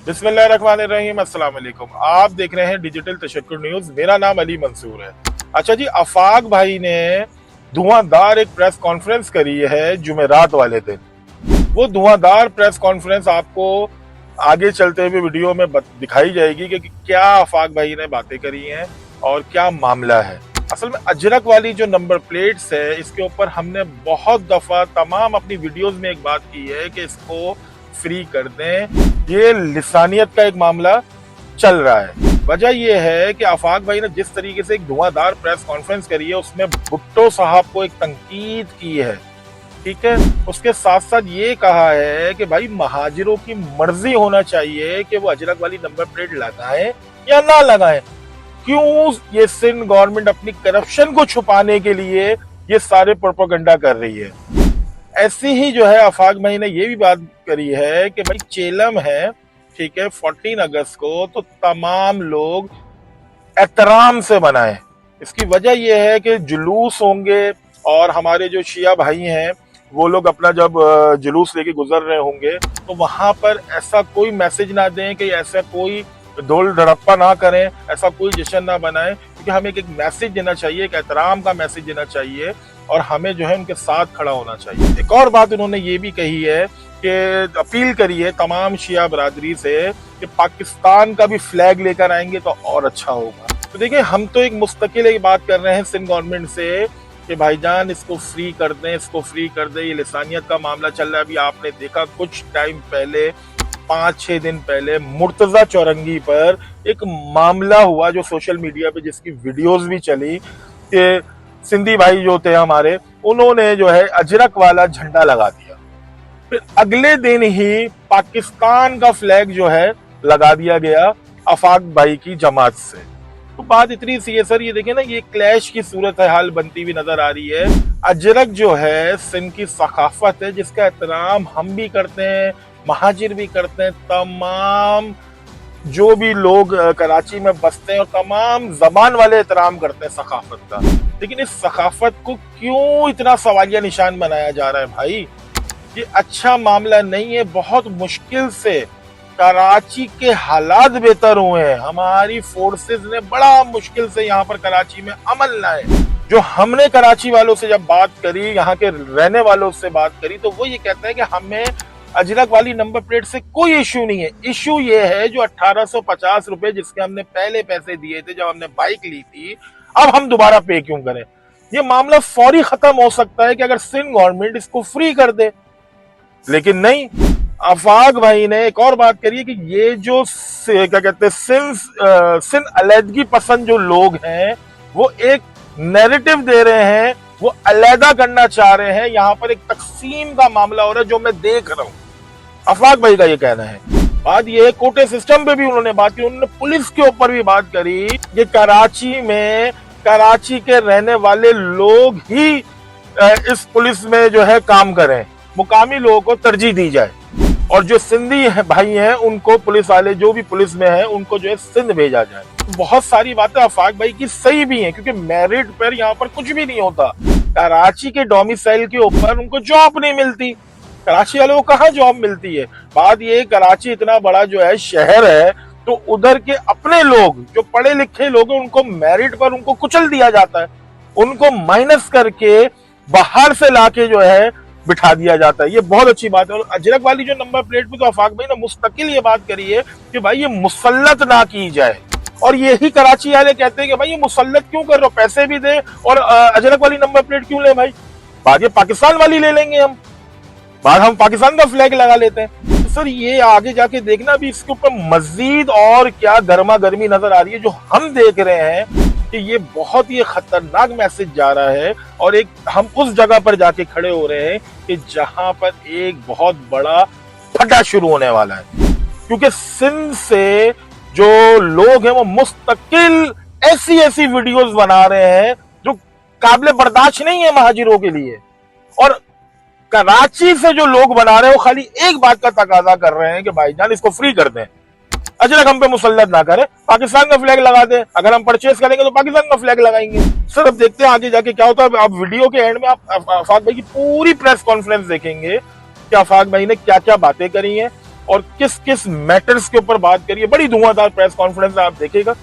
बिस्मिल्लाहिर्रहमानिर्रहीम, अस्सलाम वालेकुम। आप देख रहे हैं डिजिटल तशक्कुर न्यूज। मेरा नाम अली मंसूर है। अच्छा जी, आफाक भाई ने धुआंधार एक प्रेस कॉन्फ्रेंस करी है जुमेरात वाले दिन। वो धुआंधार प्रेस कॉन्फ्रेंस आपको आगे चलते हुए वीडियो में दिखाई जाएगी कि क्या आफाक भाई ने बातें करी हैं और क्या मामला है। असल में अजरक वाली जो नंबर प्लेट्स है, इसके ऊपर हमने बहुत दफा तमाम अपनी वीडियोस में एक बात की है कि इसको फ्री कर दें। ये लिसानियत का एक मामला चल रहा है। वजह यह है कि आफाक भाई ने जिस तरीके से एक धुआंधार प्रेस कॉन्फ्रेंस करी है, उसमें भुट्टो साहब को एक तंकीद की है, ठीक है। उसके साथ साथ ये कहा है कि भाई महाजिरों की मर्जी होना चाहिए कि वो अजरक वाली नंबर प्लेट लगाएं या ना लगाएं। क्यों ये सिंध गवर्नमेंट अपनी करप्शन को छुपाने के लिए ये सारे प्रोपेगेंडा कर रही है। ऐसी ही जो है आफाक भाई ने ये भी बात करी है कि भाई चेलम है, ठीक है, 14 अगस्त को तो तमाम लोग एहतराम से मनाएं। इसकी वजह यह है कि जुलूस होंगे और हमारे जो शिया भाई हैं वो लोग अपना जब जुलूस लेके गुजर रहे होंगे तो वहां पर ऐसा कोई मैसेज ना दें कि ऐसा कोई ढोल धड़प्पा ना करें, ऐसा कोई जश्न ना बनाएं, क्योंकि हमें एक मैसेज देना चाहिए, एक एहतराम का मैसेज देना चाहिए और हमें जो है उनके साथ खड़ा होना चाहिए। एक और बात उन्होंने ये भी कही है कि अपील करी है तमाम शिया बरादरी से कि पाकिस्तान का भी फ्लैग लेकर आएंगे तो और अच्छा होगा। तो देखिए, हम तो एक मुस्तकिल एक बात कर रहे हैं सिंध गवर्नमेंट से कि भाईजान इसको फ्री कर दें, इसको फ्री कर दें। ये लिसानियत का मामला चल रहा है। अभी आपने देखा कुछ टाइम पहले, 5-6 दिन पहले मुर्तजा चौरंगी पर एक मामला हुआ जो सोशल मीडिया पे जिसकी वीडियोस भी चली कि सिंधी भाई जो थे हमारे, उन्होंने जो है अजरक वाला झंडा लगा दिया। फिर अगले दिन ही पाकिस्तान का फ्लैग जो है लगा दिया गया आफाक भाई की जमात से। तो बात इतनी सी है सर, ये देखें ना, ये क्लैश की सूरत हाल बनती हुई नजर आ रही है। अजरक जो है सिंध की सकाफत है जिसका एहतराम हम भी करते हैं, महाजिर भी करते हैं, तमाम जो भी लोग कराची में बसते हैं और तमाम जबान वाले एहतराम करते हैं सकाफत का। लेकिन इस सकाफत को क्यों इतना सवालिया निशान बनाया जा रहा है भाई? ये अच्छा मामला नहीं है। बहुत मुश्किल से कराची के हालात बेहतर हुए हैं। हमारी फोर्सेस ने बड़ा मुश्किल से यहाँ पर कराची में अमल लाए। जो हमने कराची वालों से जब बात करी, यहाँ के रहने वालों से बात करी, तो वो ये कहते हैं कि हमें अजरक वाली नंबर प्लेट से कोई इश्यू नहीं है। इश्यू ये है जो 1850 रुपए जिसके हमने पहले पैसे दिए थे जब हमने बाइक ली थी, अब हम दोबारा पे क्यों करें? ये मामला फौरी खत्म हो सकता है कि अगर सिंध गवर्नमेंट इसको फ्री कर दे। लेकिन नहीं, आफाक भाई ने एक और बात करी है कि ये जो क्या कहते हैं सिंध अलहदगी पसंद जो लोग हैं वो एक नैरेटिव दे रहे हैं, वो अलहदा करना चाह रहे हैं। यहाँ पर एक तकसीम का मामला हो रहा है जो मैं देख रहा हूँ। आफाक भाई का ये कहना है। बात ये है, कोटे सिस्टम पे भी उन्होंने बात की, उन्होंने पुलिस के ऊपर भी बात करी। ये कराची में कराची के रहने वाले लोग ही इस पुलिस में जो है काम करें, मुकामी लोगों को तरजीह दी जाए और जो सिंधी भाई हैं उनको, पुलिस वाले जो भी पुलिस में हैं, उनको जो है सिंध भेजा जाए। बहुत सारी बातें आफाक भाई की सही भी हैं, क्योंकि मेरिट पर यहाँ पर कुछ भी नहीं होता। कराची के डोमिसाइल के ऊपर उनको जॉब नहीं मिलती। कराची वालों को कहाँ जॉब मिलती है? बात ये, कराची इतना बड़ा जो है शहर है, तो उधर के अपने लोग जो पढ़े लिखे लोग हैं उनको मेरिट पर उनको कुचल दिया जाता है, उनको माइनस करके बाहर से लाके जो है बिठा दिया जाता है। ये बहुत अच्छी बात है। और अजरक वाली जो नंबर प्लेट पे तो आफाक भाई ने मुस्तकिल ये बात करी है कि भाई ये मुसल्लत ना की जाए। और यही कराची वाले कहते हैं कि भाई ये मुसल्लत क्यों कर रहे हो, पैसे भी दे और अजरक वाली नंबर प्लेट क्यों ले भाई? बाद ये पाकिस्तान वाली ले लेंगे हम, बाद हम पाकिस्तान का फ्लैग लगा लेते हैं। तो सर ये आगे जाके देखना भी इसके ऊपर मजीद और क्या गर्मा गर्मी नजर आ रही है। जो हम देख रहे हैं कि ये बहुत ही खतरनाक मैसेज जा रहा है और एक हम उस जगह पर जाके खड़े हो रहे हैं कि जहां पर एक बहुत बड़ा फटा शुरू होने वाला है। क्योंकि सिंध से जो लोग हैं वो मुस्तकिल ऐसी ऐसी वीडियोस बना रहे हैं जो काबिल बर्दाश्त नहीं है महाजिरों के लिए। और कराची से जो लोग बना रहे हैं वो खाली एक बात का तकाजा कर रहे हैं कि भाईजान इसको फ्री कर दें, अजरक हम पे मुसल्लत ना करे, पाकिस्तान का फ्लैग लगा दे। अगर हम परचेस करेंगे तो पाकिस्तान का फ्लैग लगाएंगे। सर अब देखते हैं आगे जाके क्या होता है। आप वीडियो के एंड में आप आफाक भाई की पूरी प्रेस कॉन्फ्रेंस देखेंगे कि आफाक भाई ने क्या क्या बातें करी हैं और किस किस मैटर्स के ऊपर बात करी है। बड़ी धुआंधार प्रेस कॉन्फ्रेंस है, आप देखिएगा।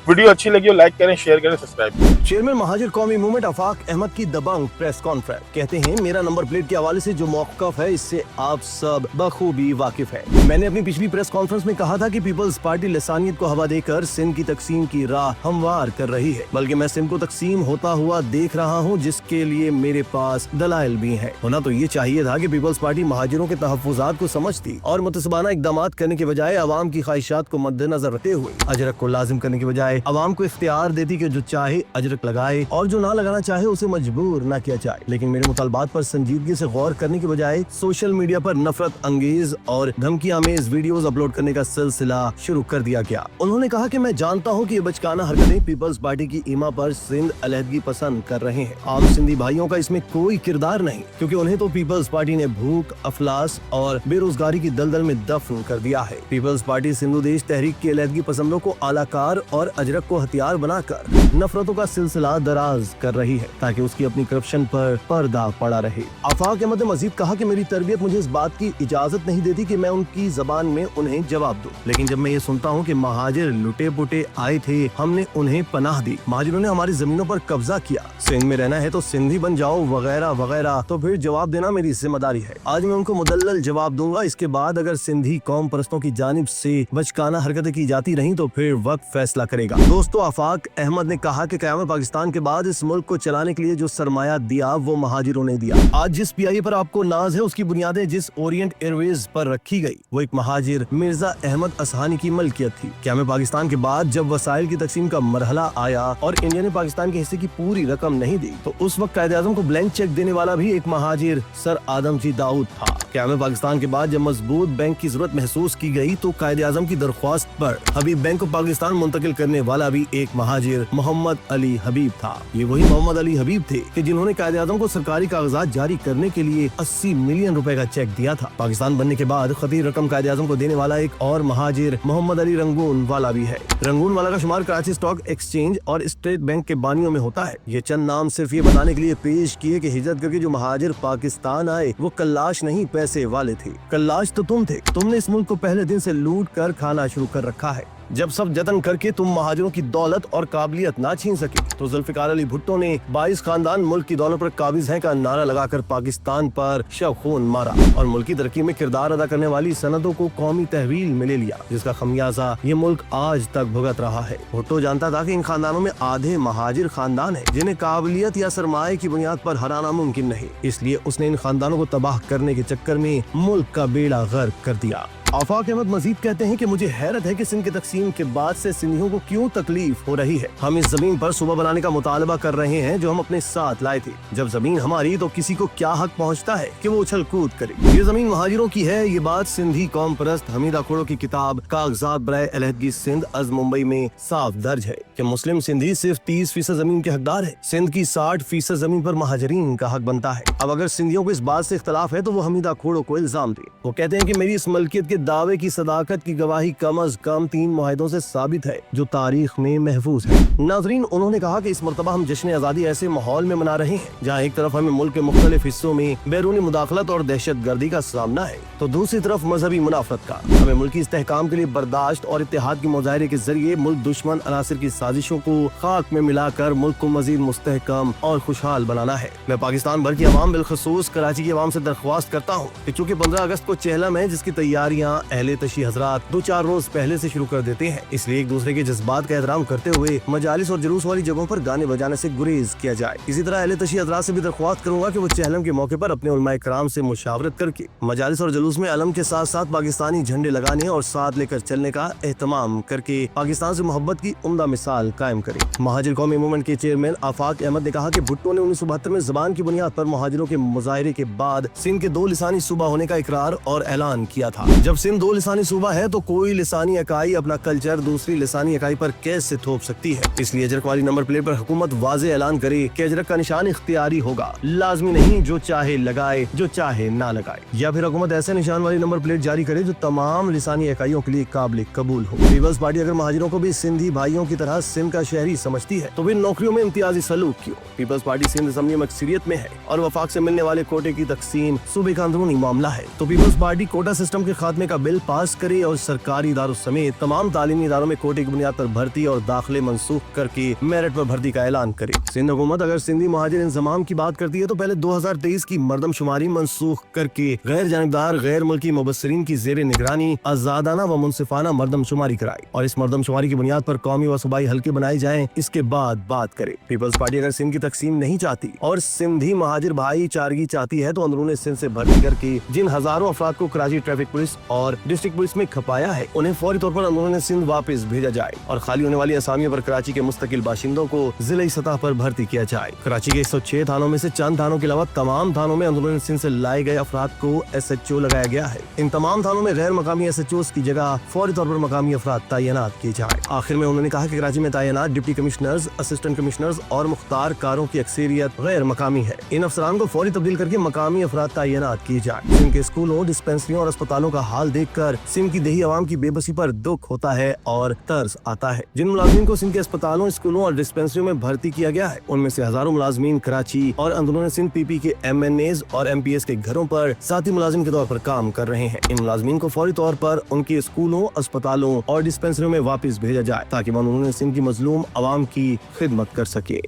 वीडियो अच्छी लगी हो लाइक करें, शेयर करें, सब्सक्राइब करें। चेयरमैन महाजिर कौमी मूवमेंट आफाक अहमद की दबंग प्रेस कॉन्फ्रेंस। कहते हैं मेरा नंबर प्लेट के हवाले से जो मौक़िफ़ है इससे आप सब बखूबी वाकिफ है। मैंने अपनी पिछली प्रेस कॉन्फ्रेंस में कहा था कि पीपल्स पार्टी लसानियत को हवा देकर सिंध की तकसीम की राह हमवार कर रही है, बल्कि मैं सिंध को तकसीम होता हुआ देख रहा हूँ, जिसके लिए मेरे पास दलाइल भी है। होना तो ये चाहिए था कि पीपल्स पार्टी महाजिरों के तहफ़्फ़ुज़ात को समझती और मुतसबाना इक़दाम करने के बजाय अवाम की ख्वाहिशात को मद्देनजर रखते हुए अजरक को लाजिम करने के बजाय अवाम को इख्तियार देती कि जो चाहे अजरक लगाए और जो ना लगाना चाहे उसे मजबूर न किया जाए। लेकिन मेरे मुतालबात पर संजीदगी से गौर करने के बजाय सोशल मीडिया पर नफरत अंगेज और धमकी आमेज वीडियोस अपलोड करने का सिलसिला शुरू कर दिया गया। उन्होंने कहा कि मैं जानता हूं कि ये बचकाना हरकतें पीपल्स पार्टी की ईमा पर सिंध अलहदगी पसंद कर रहे हैं। आम सिंधी भाइयों का इसमें कोई किरदार नहीं, क्योंकि उन्हें तो पीपल्स पार्टी ने भूख, अफलास और बेरोजगारी की दलदल में दफन कर दिया है। पीपल्स पार्टी सिंधु देश तहरीक के अलहदगी पसंदों को आलाकार और अजरक को हथियार बनाकर नफरतों का सिलसिला दराज कर रही है, ताकि उसकी अपनी करप्शन पर पर्दा पड़ा रहे। आफाक अहमद ने मजीद कहा कि मेरी तरबियत मुझे इस बात की इजाजत नहीं देती कि मैं उनकी जबान में उन्हें जवाब दूं, लेकिन जब मैं ये सुनता हूँ कि महाजिर लुटे पुटे आए थे, हमने उन्हें पनाह दी, महाजिरों ने हमारी जमीनों पर कब्जा किया, सिंध में रहना है तो सिंधी बन जाओ वगैरह वगैरह, तो फिर जवाब देना मेरी जिम्मेदारी है। आज मैं उनको मुदल्लल जवाब दूंगा। इसके बाद अगर सिंधी कौम परस्तों की जानिब से बचकाना हरकतें की जाती रही तो फिर वक्त फैसला करेगा। दोस्तों, आफाक अहमद ने कहा कि क़याम पाकिस्तान के बाद इस मुल्क को चलाने के लिए जो सरमाया दिया वो महाजिरों ने दिया। आज जिस पीआईए पर आपको नाज है उसकी बुनियादें जिस ओरिएंट एयरवेज पर रखी गई वो एक महाजिर मिर्जा अहमद असहानी की मलकियत थी। क़याम पाकिस्तान के बाद जब वसाइल की तकसीम का मरहला आया और इंडिया ने पाकिस्तान के हिस्से की पूरी रकम नहीं दी तो उस वक्त कायदे-आज़म को ब्लैंक चेक देने वाला भी एक महाजिर सर आदमजी दाऊद था। क़याम पाकिस्तान के बाद जब मजबूत बैंक की जरूरत महसूस की गई तो कायदे-आज़म की दरख्वास्त पर हबीब बैंक को पाकिस्तान मुंतकिल करने वाला भी एक महाजिर मोहम्मद अली हबीब था। ये वही मोहम्मद अली हबीब थे कि जिन्होंने कायदे-आज़म को सरकारी कागजात जारी करने के लिए 80 मिलियन रुपए का चेक दिया था। पाकिस्तान बनने के बाद खतीर रकम कायदे-आज़म को देने वाला एक और महाजिर मोहम्मद अली रंगून वाला भी है। रंगून वाला का शुमार कराची स्टॉक एक्सचेंज और स्टेट बैंक के बानियों में होता है। ये चंद नाम सिर्फ ये बताने के लिए पेश किए कि हिजरत करके जो महाजिर पाकिस्तान आए वो कल्लाश नहीं पैसे वाले थे। कल्लाश तो तुम थे, तुमने इस मुल्क को पहले दिन से लूट कर खाना शुरू कर रखा है। जब सब जतन करके तुम महाजिरों की दौलत और काबिलियत ना छीन सके तो जुल्फिकार अली भुट्टो ने 22 खानदान मुल्क की दौलत पर काबिज हैं का नारा लगाकर पाकिस्तान पर शव खून मारा और मुल्क की तरक्की में किरदार अदा करने वाली सनदों को कौमी तहवील में ले लिया, जिसका खमियाजा ये मुल्क आज तक भुगत रहा है। भुट्टो जानता था कि इन खानदानों में आधे महाजिर खानदान है जिन्हें काबिलियत या सरमाए की बुनियाद पर हराना मुमकिन नहीं, इसलिए उसने इन खानदानों को तबाह करने के चक्कर में मुल्क का बेड़ा गर्क कर दिया। आफाक अहमद मजीद कहते हैं कि मुझे हैरत है कि सिंध की तकसीम के बाद से सिंधियों को क्यों तकलीफ हो रही है। हम इस जमीन पर सूबा बनाने का मुतालबा कर रहे हैं जो हम अपने साथ लाए थे। जब जमीन हमारी तो किसी को क्या हक पहुंचता है कि वो उछल कूद करे। ये जमीन महाजिरों की है। ये बात सिंधी कौम परस्त हमीदा खोड़ो की किताब कागजात बराए अलहदगी सिंध अज मुंबई में साफ दर्ज है कि मुस्लिम सिंधी सिर्फ 30% जमीन के हकदार है। सिंध की 60% जमीन पर महाजरीन का हक बनता है। अब अगर सिंधियों को इस बात से इख्तलाफ है तो वो हमीदा खोड़ो को इल्जाम दे। वो कहते हैं कि मेरी इस मलकियत के दावे की सदाकत की गवाही कम अज कम 3 मुआहिदों से साबित है जो तारीख में महफूज है। नाजरीन, उन्होंने कहा कि इस मरतबा हम जश्न आज़ादी ऐसे माहौल में मना रहे हैं जहाँ एक तरफ हमें मुल्क के मुख्तलिफ हिस्सों में बैरूनी मुदाखलत और दहशत गर्दी का सामना है तो दूसरी तरफ मजहबी मुनाफरत का। हमें मुल्क की इस्तेहकाम के लिए बर्दाश्त और इत्तेहाद की मुजाहरे के जरिए मुल्क दुश्मन अनासिर की साजिशों को खाक में मिलाकर मुल्क को मजीद मुस्तहकम और खुशहाल बनाना है। मैं पाकिस्तान भर की अवाम बिलखसूस कराची की अवाम से दरख्वास्त करता हूँ कि चूँकि 15 अगस्त को चहलम है जिसकी तैयारियाँ अहले तशी हजरात 2-4 रोज पहले से शुरू कर देते हैं, इसलिए एक दूसरे के जज्बात का एहतराम करते हुए मजालिस और जुलूस वाली जगहों पर गाने बजाने से गुरेज किया जाए। इसी तरह अहले तशी हजरात से भी दरख्वास्त करूंगा कि वो चहलम के मौके पर अपने उलमाए कराम से मुशावरत करके मजालिस और जुलूस में अलम के साथ साथ पाकिस्तानी झंडे लगाने और साथ लेकर चलने का एहतमाम करके पाकिस्तान से मोहब्बत की उम्दा मिसाल कायम करे। महाजिर कौमी मूवमेंट के चेयरमैन आफाक अहमद ने कहा कि भुट्टो ने 1972 में जबान की बुनियाद पर महाजिरों के मुजाहरे के बाद सिंध के 2 लिसानी सूबा होने का इकरार और ऐलान किया था। जब सिंध 2 लिसानी सूबा है तो कोई लिसानी इकाई अपना कल्चर दूसरी लिसानी इकाई पर कैसे थोप सकती है। इसलिए अजरक वाली नंबर प्लेट पर हुकूमत वाज़े ऐलान करे कि अजरक का निशान इख्तियारी होगा, लाजमी नहीं जो चाहे लगाए जो चाहे ना लगाए। या फिर हुकूमत ऐसे निशान वाली नंबर प्लेट जारी करे जो तमाम लिसानी इकाइयों के लिए काबिल कबूल हो। पीपल्स पार्टी अगर महाजिरों को भी सिंधी भाइयों की तरह सिंध का शहरी समझती है तो फिर नौकरियों में इम्तियाजी सलूक क्यों। पीपल्स पार्टी सिंध असम्बली में अक्सरियत में है और वफाक से मिलने वाले कोटे की तकसीम सूबे का अंदरूनी मामला है तो पीपल्स पार्टी कोटा सिस्टम के खात्मे का बिल पास करे और सरकारी इदारों समेत तमाम तालीमी इदारों में कोटे की बुनियाद पर भर्ती और दाखिले मंसूख करके मेरिट पर भर्ती का ऐलान करे। सिंध हुकूमत अगर सिंधी महाजिर इंजमाम की बात करती है तो पहले 2023 की मर्दमशुमारी मंसूख करके गैर जानिबदार गैर मुल्की मुबस्सिरीन की जेर निगरानी आजादाना व मुनसिफाना मर्दमशुमारी कराई और इस मर्दमशुमारी की बुनियाद पर कौमी व सूबाई हल्के बनाए जाएं, इसके बाद बात करे। पीपल्स पार्टी अगर सिंध की तकसीम नहीं चाहती और सिंधी महाजिर भाईचारगी चाहती है तो अंदरूनी सिंध से भर्ती करके जिन हजारों अफराद को कराची ट्रैफिक पुलिस और डिस्ट्रिक्ट पुलिस में खपाया है उन्हें फौरी तौर पर अंदरूनी सिंध वापस भेजा जाए और खाली होने वाली असामियों पर कराची के मुस्तकिल बाशिंदों को जिले सतह पर भर्ती किया जाए। कराची के 106 थानों में से चंद थानों के अलावा तमाम थानों में अंदरूनी सिंध से लाए गए अफराद को SHO लगाया गया है। इन तमाम थानों में गैर मकामी SHOs की जगह फौरी तौर पर मकामी अफराद तैनात किए जाए। आखिर में उन्होंने कहा कि कराची में तैनात डिप्टी कमिश्नर्स, असिस्टेंट कमिश्नर्स और मुख्तार कारों की अक्सरियत गैर मकामी है। इन अफसरान को फौरी तब्दील करके मकामी अफराद तैनात किए जाए। सिंध के स्कूलों, डिस्पेंसरियों और अस्पतालों का हाल देखकर सिंध की देही आवाम की बेबसी पर दुख होता है और तरस आता है। जिन मुलाजिमीन को सिंध के अस्पतालों, स्कूलों और डिस्पेंसरियों में भर्ती किया गया है उनमें से हजारों मुलाजिमीन कराची और अंदरूनी सिंध PP के MNAs और MPS के घरों पर साथी मुलाजिम के तौर पर काम कर रहे हैं। इन मुलाजिमीन को फौरी तौर पर उनके स्कूलों, अस्पतालों और डिस्पेंसरियों में वापस भेजा जाए ताकि अंदरूनी सिंध की मजलूम आवाम की खिदमत कर सके।